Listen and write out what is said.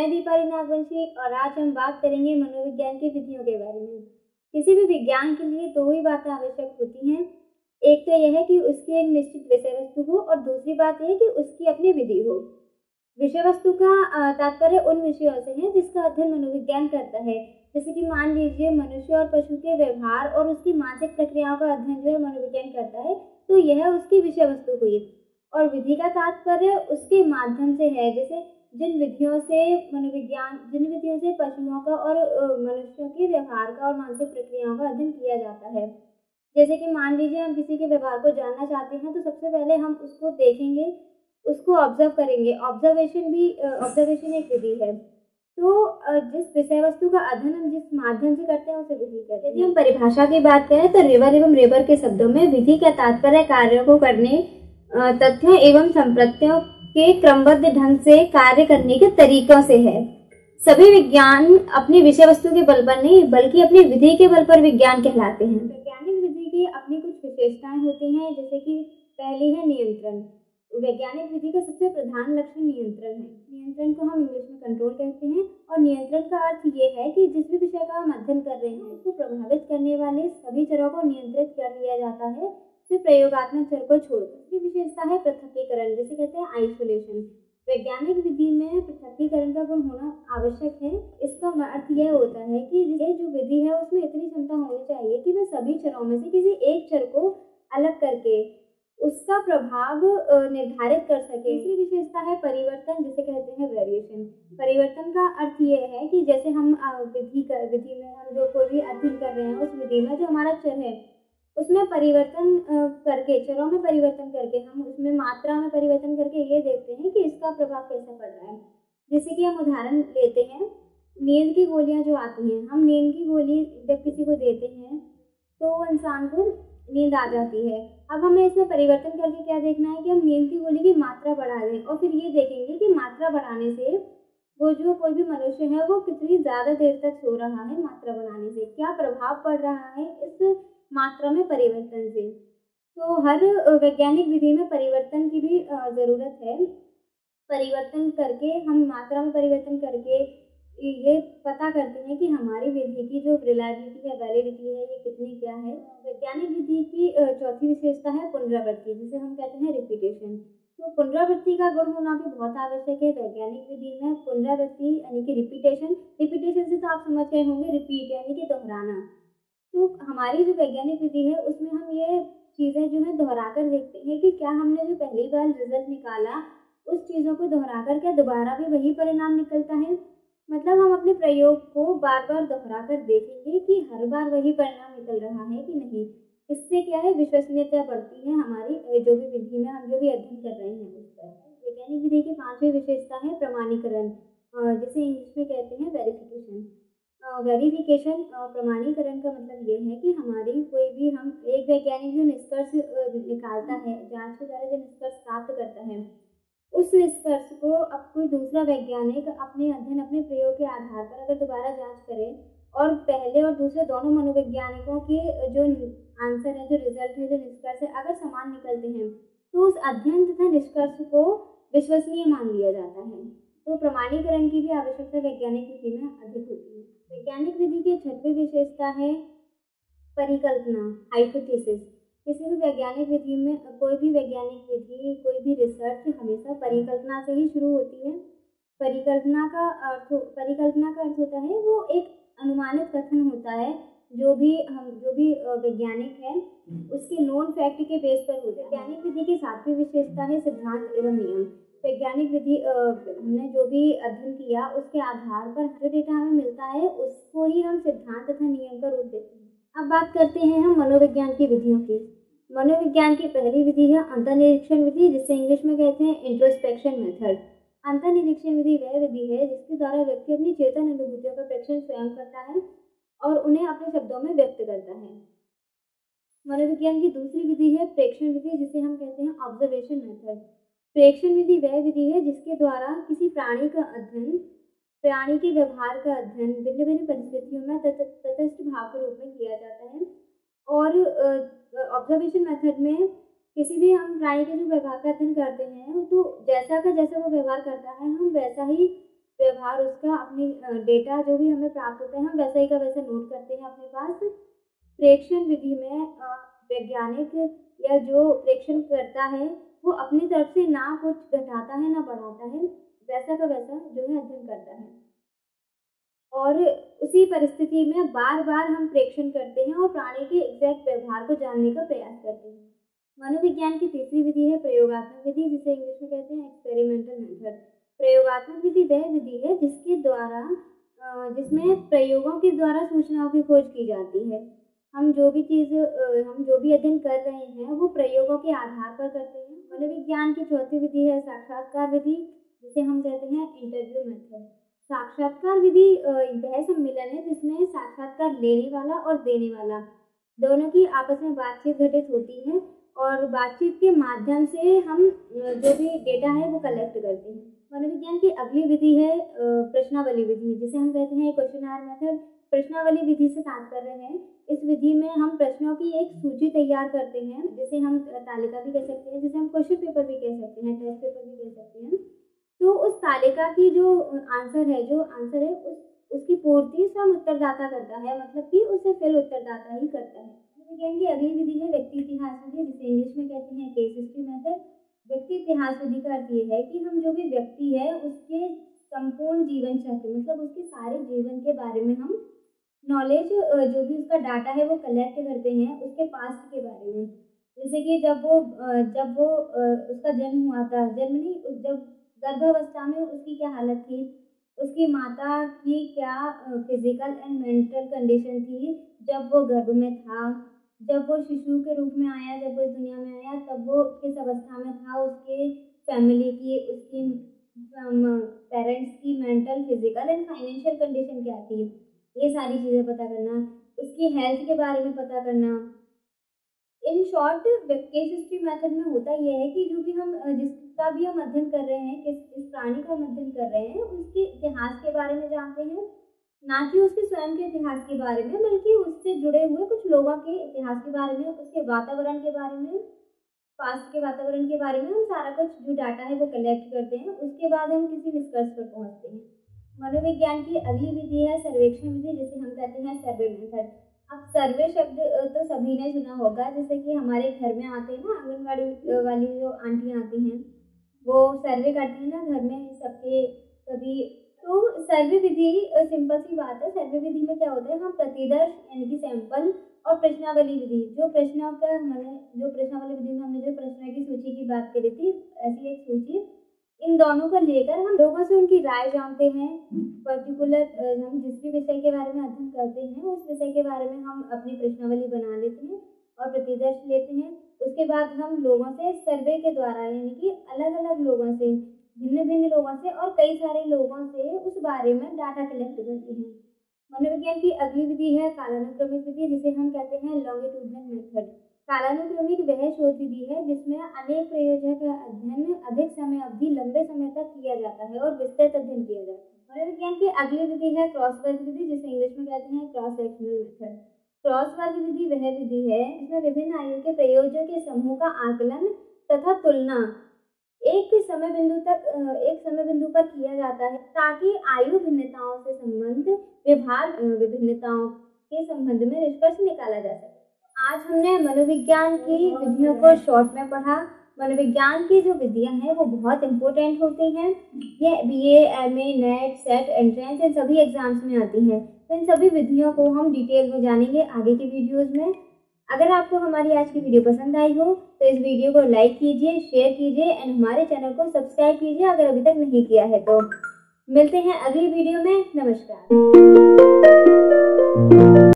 मैं दीपाली नागवंशी और आज हम बात करेंगे मनोविज्ञान की विधियों के बारे में। किसी भी विज्ञान के लिए दो ही बातें आवश्यक होती हैं। एक तो यह है कि उसकी एक निश्चित विषय वस्तु हो और दूसरी बात यह है कि उसकी अपनी विधि हो। विषय वस्तु का तात्पर्य उन विषयों से है जिसका अध्ययन मनोविज्ञान करता है। जैसे कि मान लीजिए मनुष्य और पशु के व्यवहार और उसकी मानसिक प्रक्रियाओं का अध्ययन जो है मनोविज्ञान करता है, तो यह उसकी विषय वस्तु हुई। और विधि का तात्पर्य उसके माध्यम से है, जैसे जिन विधियों से पशुओं का और मनुष्यों के व्यवहार का और मानसिक प्रक्रियाओं का अध्ययन किया जाता है। जैसे कि मान लीजिए हम किसी के व्यवहार को जानना चाहते हैं, तो सबसे पहले हम उसको देखेंगे, उसको ऑब्जर्व करेंगे। ऑब्जर्वेशन एक विधि है। तो जिस विषय वस्तु का अध्ययन हम जिस माध्यम से करते हैं उसे विधि कहते हैं। यदि हम परिभाषा की बात करें तो रेबर एवं रेबर के शब्दों में विधि का तात्पर्य कार्यों को करने, तथ्यों एवं संप्रत्यों के क्रमबद्ध ढंग से कार्य करने के तरीकों से है। सभी विज्ञान अपनी विषय वस्तु के बल पर नहीं बल्कि अपनी विधि के बल पर विज्ञान कहलाते हैं। वैज्ञानिक विधि की अपनी कुछ विशेषताएं होती हैं, जैसे कि पहली है नियंत्रण। वैज्ञानिक विधि का सबसे प्रधान लक्षण नियंत्रण है। नियंत्रण को हम इंग्लिश में कंट्रोल कहते हैं। और नियंत्रण का अर्थ ये है कि जिस भी विषय का हम अध्ययन कर रहे हैं उसको प्रभावित करने वाले सभी चरों को नियंत्रित कर लिया जाता है, सिर्फ प्रयोगात्मक चर को छोड़कर। इसकी विशेषता है पृथक्कीकरण, जिसे कहते हैं आइसोलेशन। वैज्ञानिक विधि में पृथक्कीकरण का गुण होना आवश्यक है। इसका अर्थ यह होता है कि ये जो विधि है उसमें इतनी क्षमता होनी चाहिए कि वह सभी चरों में से किसी एक चर को अलग करके उसका प्रभाव निर्धारित कर सके। दूसरी विशेषता है परिवर्तन, जिसे कहते हैं वेरिएशन। परिवर्तन का अर्थ ये है कि जैसे हम विधि में हम जो कोई भी अध्ययन कर रहे हैं उस विधि में जो हमारा चर है उसमें परिवर्तन करके, चरों में परिवर्तन करके, हम उसमें मात्रा में परिवर्तन करके ये देखते हैं कि इसका प्रभाव कैसा पड़ रहा है। जैसे कि हम उदाहरण लेते हैं, नींद की गोलियां जो आती हैं, हम नींद की गोली जब किसी को देते हैं तो इंसान को नींद आ जाती है। अब हमें इसमें परिवर्तन करके क्या देखना है कि हम नींद की गोली की मात्रा बढ़ा दें और फिर ये देखेंगे कि मात्रा बढ़ाने से वो जो कोई भी मनुष्य है वो कितनी ज़्यादा देर तक सो रहा है। मात्रा बढ़ाने से क्या प्रभाव पड़ रहा है इस मात्रा में परिवर्तन से। तो हर वैज्ञानिक विधि में परिवर्तन की भी ज़रूरत है। परिवर्तन करके हम मात्रा में परिवर्तन करके ये पता करते हैं कि हमारी विधि की जो रिलायबिलिटी है, वैलिडिटी है, ये कितनी क्या है। वैज्ञानिक विधि की चौथी विशेषता है पुनरावृत्ति, जिसे हम कहते हैं रिपीटेशन। तो पुनरावृत्ति का गुण होना भी बहुत आवश्यक है वैज्ञानिक विधि में। पुनरावृत्ति यानी कि रिपीटेशन से तो आप समझ गए होंगे, रिपीट यानी कि दोहराना। तो हमारी जो वैज्ञानिक विधि है उसमें हम ये चीज़ें जो है दोहरा कर देखते हैं कि क्या हमने जो पहली बार रिजल्ट निकाला उस चीज़ों को दोहरा कर क्या दोबारा भी वही परिणाम निकलता है। मतलब हम अपने प्रयोग को बार बार दोहरा कर देखेंगे कि हर बार वही परिणाम निकल रहा है कि नहीं। इससे क्या है, विश्वसनीयता बढ़ती है हमारी जो भी विधि में हम जो भी अध्ययन कर रहे हैं उस पर। वैज्ञानिक विधि की पांचवी विशेषता है प्रमाणीकरण, जिसे इंग्लिश में कहते हैं वेरिफिकेशन। प्रमाणीकरण का मतलब ये है कि हम एक वैज्ञानिक जो निष्कर्ष निकालता है, जांच के द्वारा जो निष्कर्ष प्राप्त करता है, उस निष्कर्ष को अब कोई दूसरा वैज्ञानिक अपने अध्ययन, अपने प्रयोग के आधार पर अगर दोबारा जांच करे और पहले और दूसरे दोनों मनोवैज्ञानिकों के जो आंसर है, जो रिजल्ट है, जो निष्कर्ष है, अगर समान निकलते हैं तो उस अध्ययन तथा निष्कर्ष को विश्वसनीय मान लिया जाता है। तो प्रमाणीकरण की भी आवश्यकता वैज्ञानिक विधि में अधिक होती है। वैज्ञानिक विधि की छठवीं विशेषता है परिकल्पना, हाइपोथेसिस। किसी भी वैज्ञानिक विधि में कोई भी वैज्ञानिक विधि, कोई भी रिसर्च हमेशा परिकल्पना से ही शुरू होती है। परिकल्पना का अर्थ होता है वो एक अनुमानित कथन होता है जो भी वैज्ञानिक है उसके नोन फैक्ट के बेस पर होता है। वैज्ञानिक विधि की सातवीं विशेषता है सिद्धांत एवं नियम। वैज्ञानिक विधि हमने जो भी अध्ययन किया उसके आधार पर जो डेटा हमें मिलता है उसको ही हम सिद्धांत तथा नियम का रूप देते हैं। अब बात करते हैं हम मनोविज्ञान की विधियों की। मनोविज्ञान की पहली विधि है अंतर्निरीक्षण विधि, जिसे इंग्लिश में कहते हैं इंट्रोस्पेक्शन मेथड। अंतर्निरीक्षण विधि वह विधि है जिसके द्वारा व्यक्ति अपनी चेतन अनुभूतियों का प्रेक्षण स्वयं करता है और उन्हें अपने शब्दों में व्यक्त करता है। मनोविज्ञान की दूसरी विधि है प्रेक्षण विधि, जिसे हम कहते हैं ऑब्जर्वेशन मेथड। प्रेक्षण विधि वह विधि है जिसके द्वारा किसी प्राणी का अध्ययन, प्राणी के व्यवहार का अध्ययन भिन्न भिन्न परिस्थितियों में तटस्थ भाव के रूप में किया जाता है। और ऑब्जर्वेशन मेथड में किसी भी हम प्राणी के जो व्यवहार का अध्ययन करते हैं तो जैसा वो व्यवहार करता है हम वैसा ही व्यवहार उसका, अपनी डेटा जो भी हमें प्राप्त होता है हम वैसा ही का वैसा नोट करते हैं अपने पास। प्रेक्षण विधि में वैज्ञानिक या जो प्रेक्षण करता है वो अपनी तरफ से ना कुछ घटाता है ना बढ़ाता है, वैसा का वैसा जो है अध्ययन करता है। और उसी परिस्थिति में बार बार हम प्रेक्षण करते हैं और प्राणी के एग्जैक्ट व्यवहार को जानने का प्रयास करते हैं। मनोविज्ञान की तीसरी विधि है प्रयोगात्मक विधि, जिसे इंग्लिश में कहते हैं एक्सपेरिमेंटल मेथड। प्रयोगात्मक विधि वह विधि है जिसमें प्रयोगों के द्वारा सूचनाओं की खोज की जाती है। हम जो भी अध्ययन कर रहे हैं वो प्रयोगों के आधार पर करते हैं। मनोविज्ञान की चौथी विधि है साक्षात्कार विधि, जिसे हम कहते हैं इंटरव्यू मेथड। साक्षात्कार विधि वह सम्मेलन है जिसमें साक्षात्कार लेने वाला और देने वाला दोनों की आपस में बातचीत घटित होती है और बातचीत के माध्यम से हम जो भी डेटा है वो कलेक्ट करते हैं। मनोविज्ञान की अगली विधि है प्रश्नावली विधि, जिसे हम कहते हैं क्वेश्चनर मेथड। प्रश्नावली विधि से तात्पर्य है इस विधि में हम प्रश्नों की एक सूची तैयार करते हैं, जिसे हम तालिका भी कह सकते हैं, जिसे हम क्वेश्चन पेपर भी कह सकते हैं, टेस्ट पेपर भी कह सकते हैं। तो उस तालिका की जो आंसर है उसकी पूर्ति स्वयं उत्तरदाता करता है, मतलब कि उसे फिल उत्तरदाता ही करता है। मनोविज्ञान की अगली विधि है व्यक्ति इतिहास विधि, जिसे इंग्लिश में कहते हैं केस हिस्ट्री मेथड। व्यक्ति इतिहास विधि का अर्थ ये है कि हम जो भी व्यक्ति है उसके संपूर्ण जीवन चक्र, मतलब उसके सारे जीवन के बारे में हम नॉलेज, जो भी उसका डाटा है वो कलेक्ट करते हैं उसके पास्ट के बारे में। जैसे कि जब वो उसका जन्म हुआ था, जब गर्भावस्था में उसकी क्या हालत थी, उसकी माता की क्या फिजिकल एंड मेंटल कंडीशन थी जब वो गर्भ में था, जब वो शिशु के रूप में आया, जब वो इस दुनिया में आया तब वो किस अवस्था में था, उसके फैमिली की, उसकी पेरेंट्स की mental, physical and financial condition क्या थी, ये सारी चीज़ें पता करना, उसकी हेल्थ के बारे में पता करना। In short case history method में होता यह है कि जो भी हम जिसका भी हम अध्ययन कर रहे हैं, किस प्राणी का हम अध्ययन कर रहे हैं, उसके इतिहास के बारे में जानते हैं, ना कि उसके स्वयं के इतिहास के बारे में, बल्कि उससे जुड़े हुए कुछ लोगों के इतिहास के बारे में, उसके वातावरण के बारे में, पास्ट के वातावरण के बारे में हम सारा कुछ जो डाटा है वो कलेक्ट करते हैं। उसके बाद हम किसी निष्कर्ष पर पहुँचते हैं। मनोविज्ञान की अगली विधि है सर्वेक्षण विधि, जिसे हम कहते हैं सर्वे मेथड। अब सर्वे शब्द तो सभी ने सुना होगा, जैसे कि हमारे घर में आते हैं ना, आंगनवाड़ी वाली जो आंटियाँ आती हैं वो सर्वे करती हैं ना घर में सबके सभी। तो सर्वे विधि सिंपल सी बात है। सर्वे विधि में क्या होता है, हम प्रतिदर्श यानी कि सैंपल और प्रश्नावली विधि, जो प्रश्नावली विधि में हमने जो प्रश्नों की सूची की बात करी थी, ऐसी एक सूची, इन दोनों को लेकर हम लोगों से उनकी राय जानते हैं। पर्टिकुलर हम जिस भी विषय के बारे में अध्ययन करते हैं उस विषय के बारे में हम अपनी प्रश्नावली बना लेते हैं और प्रतिदर्श लेते हैं। उसके बाद हम लोगों से सर्वे के द्वारा, यानी कि अलग अलग लोगों से, भिन्न भिन्न लोगों से और कई सारे लोगों से उस बारे में डाटा कलेक्ट करते हैं। मनोविज्ञान की अगली विधि है कालानुक्रमिक विधि, जिसे हम कहते हैं लॉन्गिट्यूडनल मेथड। कालानुक्रमिक वह शोध विधि है जिसमें अनेक प्रयोजनों का अध्ययन अधिक समय अवधि लंबे समय तक किया जाता है और विस्तृत अध्ययन किया जाता है। मनोविज्ञान की अगली विधि है क्रॉस वर्ग विधि, जिसे इंग्लिश में कहते हैं क्रॉस सेक्शनल मेथड। क्रॉस वर्ग विधि वह विधि है जिसमें विभिन्न आयु के प्रयोजकों के समूह का आकलन तथा तुलना एक समय बिंदु पर किया जाता है, ताकि आयु भिन्नताओं से संबंध व्यवहार विभिन्नताओं के संबंध में निष्कर्ष निकाला जा सके। आज हमने मनोविज्ञान की विधियों को शॉर्ट में पढ़ा। मनोविज्ञान की जो विधियां हैं वो बहुत इम्पोर्टेंट होती हैं। ये BA, MA, NET, SET, entrance इन सभी एग्जाम्स में आती हैं। तो इन सभी विधियों को हम डिटेल में जानेंगे आगे की वीडियोस में। अगर आपको हमारी आज की वीडियो पसंद आई हो तो इस वीडियो को लाइक कीजिए, शेयर कीजिए एंड हमारे चैनल को सब्सक्राइब कीजिए अगर अभी तक नहीं किया है तो। मिलते हैं अगली वीडियो में। नमस्कार।